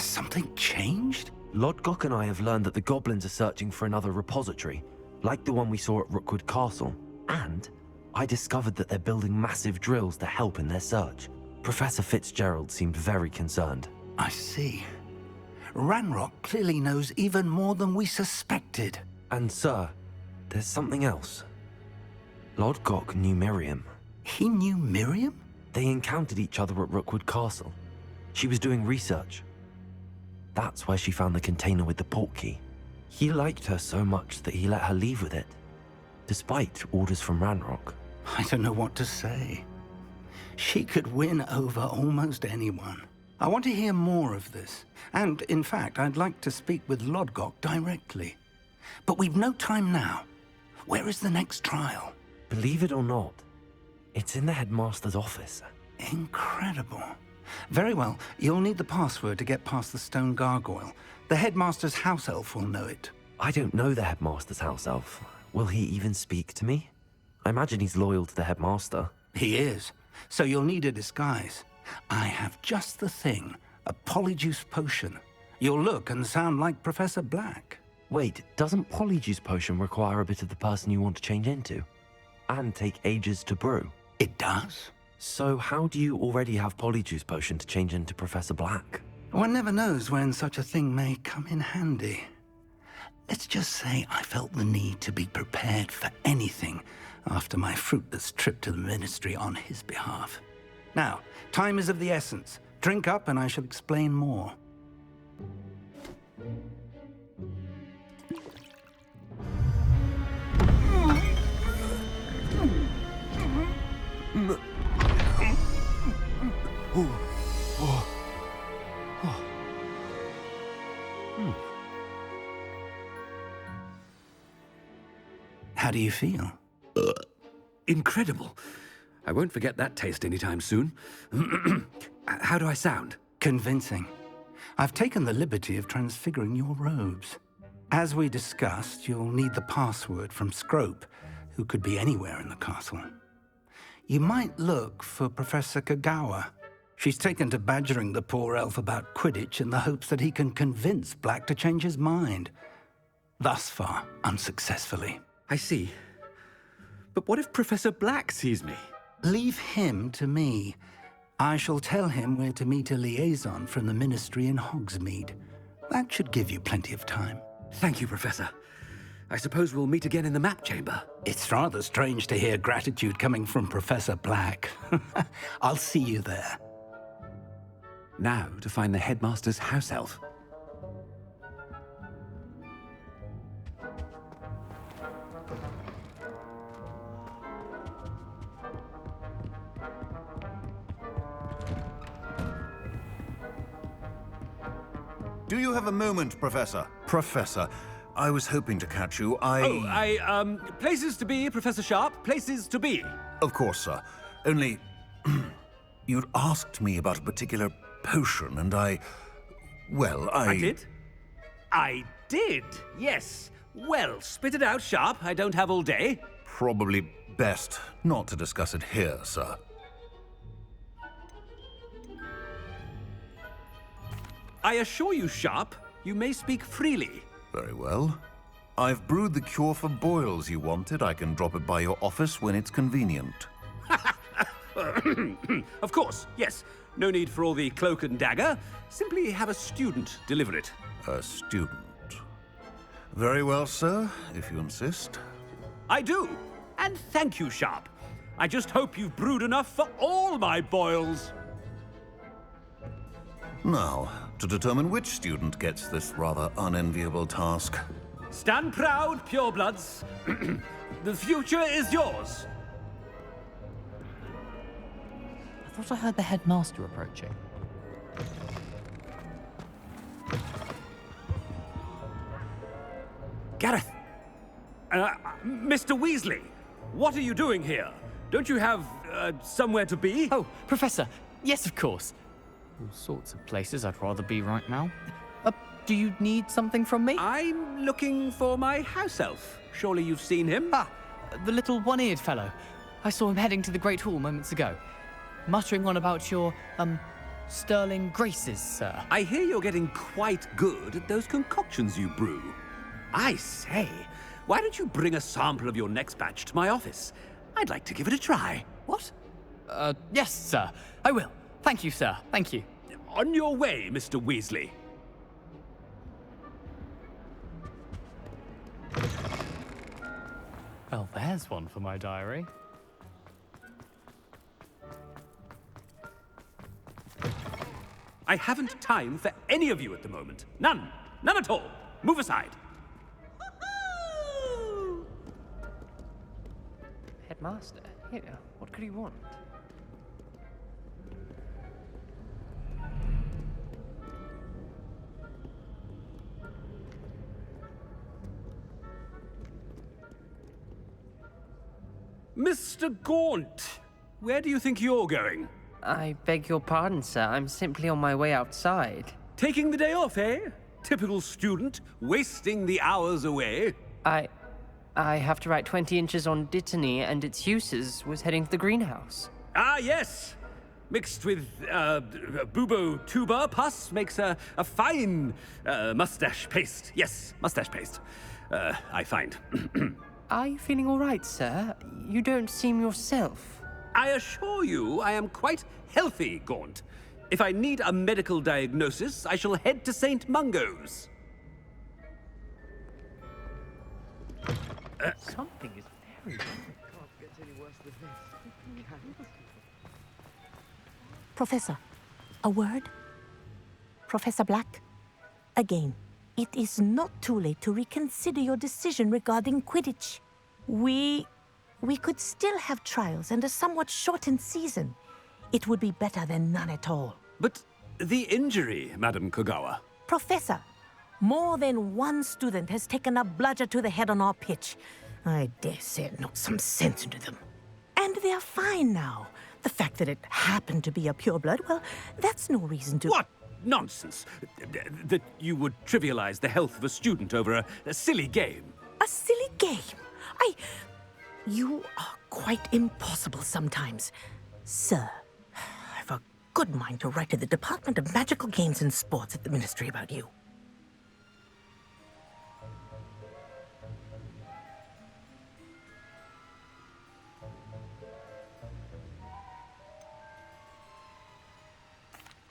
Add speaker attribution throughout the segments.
Speaker 1: Has something changed?
Speaker 2: Lodgok and I have learned that the goblins are searching for another repository, like the one we saw at Rookwood Castle. And I discovered that they're building massive drills to help in their search. Professor Fitzgerald seemed very concerned.
Speaker 1: I see. Ranrock clearly knows even more than we suspected.
Speaker 2: And sir, there's something else. Lodgok knew Miriam.
Speaker 1: He knew Miriam?
Speaker 2: They encountered each other at Rookwood Castle. She was doing research. That's where she found the container with the portkey. He liked her so much that he let her leave with it, despite orders from Ranrock.
Speaker 1: I don't know what to say. She could win over almost anyone. I want to hear more of this. And, in fact, I'd like to speak with Lodgok directly. But we've no time now. Where is the next trial?
Speaker 2: Believe it or not, it's in the headmaster's office.
Speaker 1: Incredible. Very well. You'll need the password to get past the stone gargoyle. The headmaster's house elf will know it.
Speaker 2: I don't know the headmaster's house elf. Will he even speak to me? I imagine he's loyal to the headmaster.
Speaker 1: He is. So you'll need a disguise. I have just the thing. A polyjuice potion. You'll look and sound like Professor Black.
Speaker 2: Wait, doesn't polyjuice potion require a bit of the person you want to change into? And take ages to brew?
Speaker 1: It does.
Speaker 2: So how do you already have polyjuice potion to change into Professor Black?
Speaker 1: One never knows when such a thing may come in handy. Let's just say I felt the need to be prepared for anything after my fruitless trip to the Ministry on his behalf. Now, time is of the essence. Drink up and I shall explain more. How do you feel?
Speaker 3: Incredible. I won't forget that taste anytime soon. How do I sound?
Speaker 1: Convincing. I've taken the liberty of transfiguring your robes. As we discussed, you'll need the password from Scrope, who could be anywhere in the castle. You might look for Professor Kagawa. She's taken to badgering the poor elf about Quidditch in the hopes that he can convince Black to change his mind. Thus far, unsuccessfully.
Speaker 3: I see. But what if Professor Black sees me?
Speaker 1: Leave him to me. I shall tell him where to meet a liaison from the Ministry in Hogsmeade. That should give you plenty of time.
Speaker 3: Thank you, Professor. I suppose we'll meet again in the map chamber.
Speaker 1: It's rather strange to hear gratitude coming from Professor Black. I'll see you there.
Speaker 3: Now to find the headmaster's house elf.
Speaker 4: Do you have a moment, Professor? Professor, I was hoping to catch you.
Speaker 3: Places to be, Professor Sharp. Places to be.
Speaker 4: Of course, sir. Only, you'd asked me about a particular potion, and I
Speaker 3: did? I did, yes. Well, spit it out, Sharp. I don't have all day.
Speaker 4: Probably best not to discuss it here, sir.
Speaker 3: I assure you, Sharp, you may speak freely.
Speaker 4: Very well. I've brewed the cure for boils you wanted. I can drop it by your office when it's convenient.
Speaker 3: Of course, yes. No need for all the cloak and dagger. Simply have a student deliver it.
Speaker 4: A student. Very well, sir, if you insist.
Speaker 3: I do. And thank you, Sharp. I just hope you've brewed enough for all my boils.
Speaker 4: Now, to determine which student gets this rather unenviable task.
Speaker 3: Stand proud, purebloods. The future is yours.
Speaker 5: I thought I heard the headmaster approaching.
Speaker 3: Gareth! Mr. Weasley, what are you doing here? Don't you have, somewhere to be?
Speaker 5: Oh, Professor, yes, of course. All sorts of places I'd rather be right now. Do you need something from me?
Speaker 3: I'm looking for my house elf. Surely you've seen him?
Speaker 5: Ah, the little one-eared fellow. I saw him heading to the Great Hall moments ago, muttering on about your, sterling graces, sir.
Speaker 3: I hear you're getting quite good at those concoctions you brew. I say, why don't you bring a sample of your next batch to my office? I'd like to give it a try.
Speaker 5: What? Yes, sir. I will. Thank you, sir. Thank you.
Speaker 3: On your way, Mr. Weasley.
Speaker 5: Well, there's one for my diary.
Speaker 3: I haven't time for any of you at the moment. None. None at all. Move aside.
Speaker 6: Headmaster, here, what could he want?
Speaker 3: Mr. Gaunt, where do you think you're going?
Speaker 6: I beg your pardon, sir. I'm simply on my way outside.
Speaker 3: Taking the day off, eh? Typical student, wasting the hours away.
Speaker 6: I have to write 20 inches on Dittany and its uses. Was heading to the greenhouse.
Speaker 3: Ah, yes. Mixed with bubo tuber pus makes a fine mustache paste. Yes, mustache paste. I find.
Speaker 6: Are you feeling all right, sir? You don't seem yourself.
Speaker 3: I assure you I am quite healthy, Gaunt. If I need a medical diagnosis, I shall head to St. Mungo's.
Speaker 6: Something is very...
Speaker 7: Professor, a word? Professor Black? Again, it is not too late to reconsider your decision regarding Quidditch. We could still have trials and a somewhat shortened season. It would be better than none at all.
Speaker 3: But the injury, Madam Kogawa.
Speaker 7: Professor, more than one student has taken a bludger to the head on our pitch. I dare say it knocked some sense into them. And they're fine now. The fact that it happened to be a pureblood, well, that's no reason to...
Speaker 3: What nonsense! That you would trivialize the health of a student over a silly game.
Speaker 7: A silly game? You are quite impossible sometimes. Sir, I've a good mind to write to the Department of Magical Games and Sports at the Ministry about you.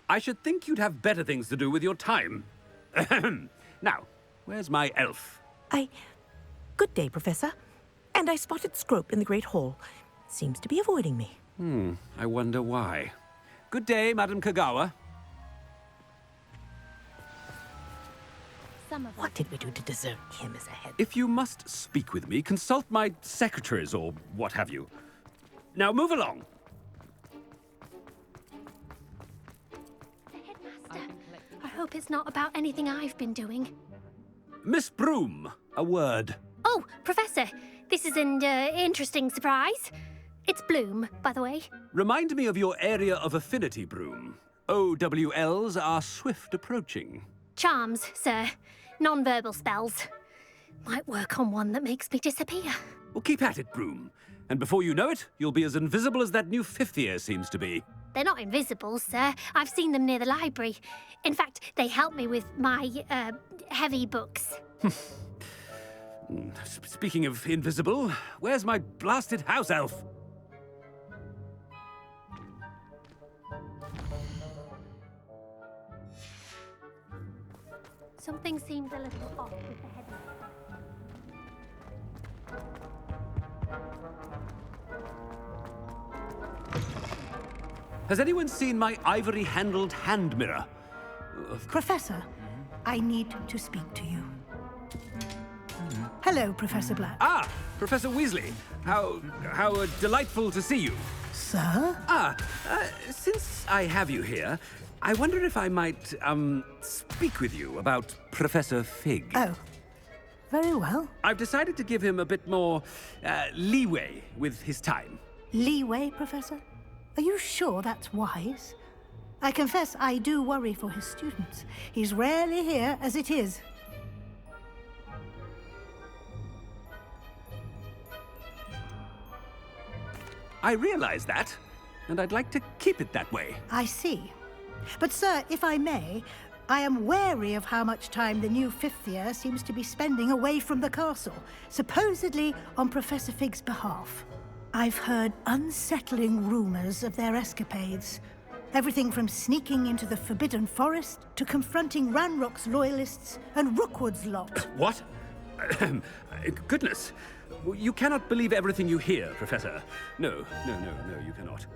Speaker 3: I should think you'd have better things to do with your time. Now, where's my elf?
Speaker 7: Good day, Professor. And I spotted Scrope in the Great Hall. Seems to be avoiding me.
Speaker 3: I wonder why. Good day, Madam Kogawa.
Speaker 7: What did we do to deserve him as a head?
Speaker 3: If you must speak with me, consult my secretaries or what have you. Now move along.
Speaker 8: Headmaster, I hope it's not about anything I've been doing.
Speaker 3: Miss Broom, a word.
Speaker 8: Oh, Professor, this is an interesting surprise. It's Bloom, by the way.
Speaker 3: Remind me of your area of affinity, Broom. OWLs are swift approaching.
Speaker 8: Charms, sir. Non-verbal spells. Might work on one that makes me disappear.
Speaker 3: Well, keep at it, Broom. And before you know it, you'll be as invisible as that new fifth year seems to be.
Speaker 8: They're not invisible, sir. I've seen them near the library. In fact, they help me with my, heavy books.
Speaker 3: Speaking of invisible, where's my blasted house elf?
Speaker 8: Something seems a little off with the headmaster.
Speaker 3: Has anyone seen my ivory-handled hand mirror?
Speaker 9: Professor, I need to speak to you. Hello, Professor Black.
Speaker 3: Ah, Professor Weasley. How delightful to see you.
Speaker 9: Sir?
Speaker 3: Since I have you here, I wonder if I might, speak with you about Professor Fig.
Speaker 9: Oh, very well.
Speaker 3: I've decided to give him a bit more, leeway with his time.
Speaker 9: Leeway, Professor? Are you sure that's wise? I confess I do worry for his students. He's rarely here as it is.
Speaker 3: I realize that, and I'd like to keep it that way.
Speaker 9: I see. But, sir, if I may, I am wary of how much time the new fifth year seems to be spending away from the castle, supposedly on Professor Fig's behalf. I've heard unsettling rumors of their escapades. Everything from sneaking into the Forbidden Forest to confronting Ranrock's loyalists and Rookwood's lot.
Speaker 3: What? Goodness. You cannot believe everything you hear, Professor. No, you cannot.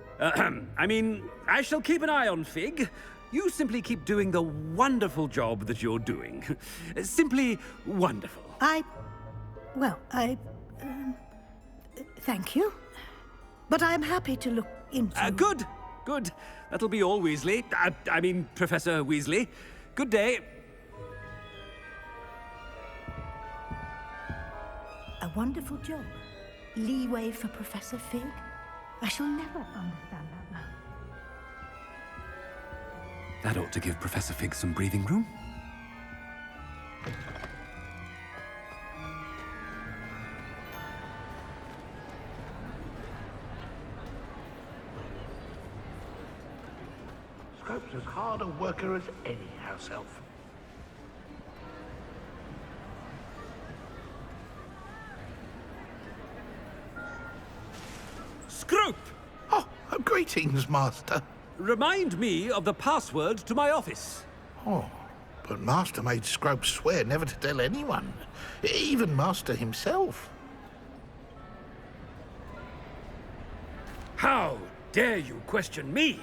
Speaker 3: I mean, I shall keep an eye on Fig. You simply keep doing the wonderful job that you're doing. Simply wonderful.
Speaker 9: Thank you. But I'm happy to look into...
Speaker 3: Good. That'll be all, Weasley. I mean, Professor Weasley. Good day.
Speaker 9: A wonderful job. Leeway for Professor Fig. I shall never understand that now.
Speaker 3: That ought to give Professor Fig some breathing room.
Speaker 10: Scrope's as hard a worker as any house elf.
Speaker 3: Scrope!
Speaker 10: Oh, greetings, Master.
Speaker 3: Remind me of the password to my office.
Speaker 10: Oh, but Master made Scrope swear never to tell anyone, even Master himself.
Speaker 3: How dare you question me?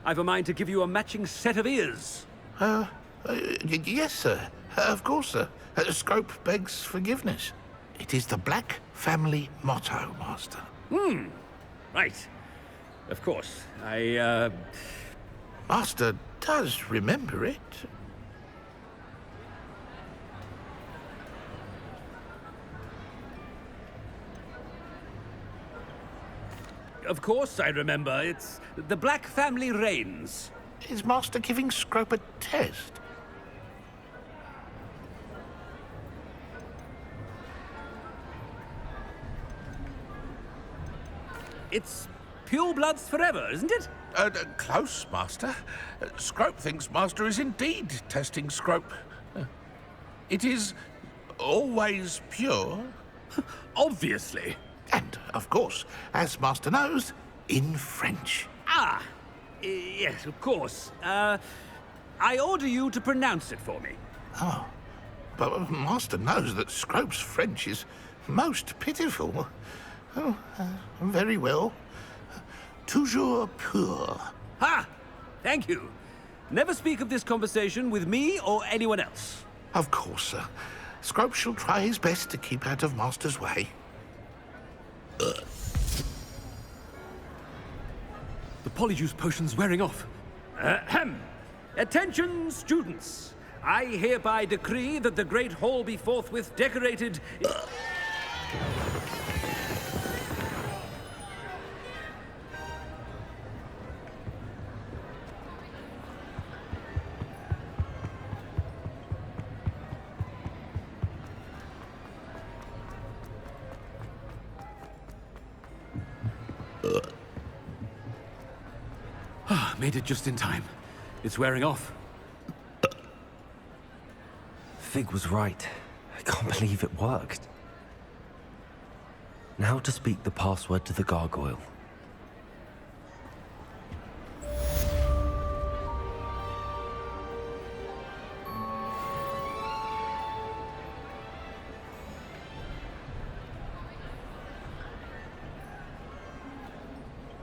Speaker 3: I've a mind to give you a matching set of ears.
Speaker 10: Yes, sir. Of course, sir. Scrope begs forgiveness. It is the Black family motto, Master.
Speaker 3: Right. Of course.
Speaker 10: Master does remember it.
Speaker 3: Of course I remember. It's the Black family reigns.
Speaker 10: Is Master giving Scrope a test?
Speaker 3: It's purebloods forever, isn't it?
Speaker 10: Close, Master. Scrope thinks Master is indeed testing Scrope. It is always pure.
Speaker 3: Obviously.
Speaker 10: And, of course, as Master knows, in French.
Speaker 3: Yes, of course. I order you to pronounce it for me.
Speaker 10: Oh, but Master knows that Scrope's French is most pitiful. Oh, very well. Toujours pur.
Speaker 3: Ha! Thank you. Never speak of this conversation with me or anyone else.
Speaker 10: Of course, sir. Scrope shall try his best to keep out of Master's way.
Speaker 3: The polyjuice potion's wearing off. Ahem. Attention, students. I hereby decree that the Great Hall be forthwith decorated... Made it just in time. It's wearing off.
Speaker 2: Fig was right. I can't believe it worked. Now to speak the password to the gargoyle.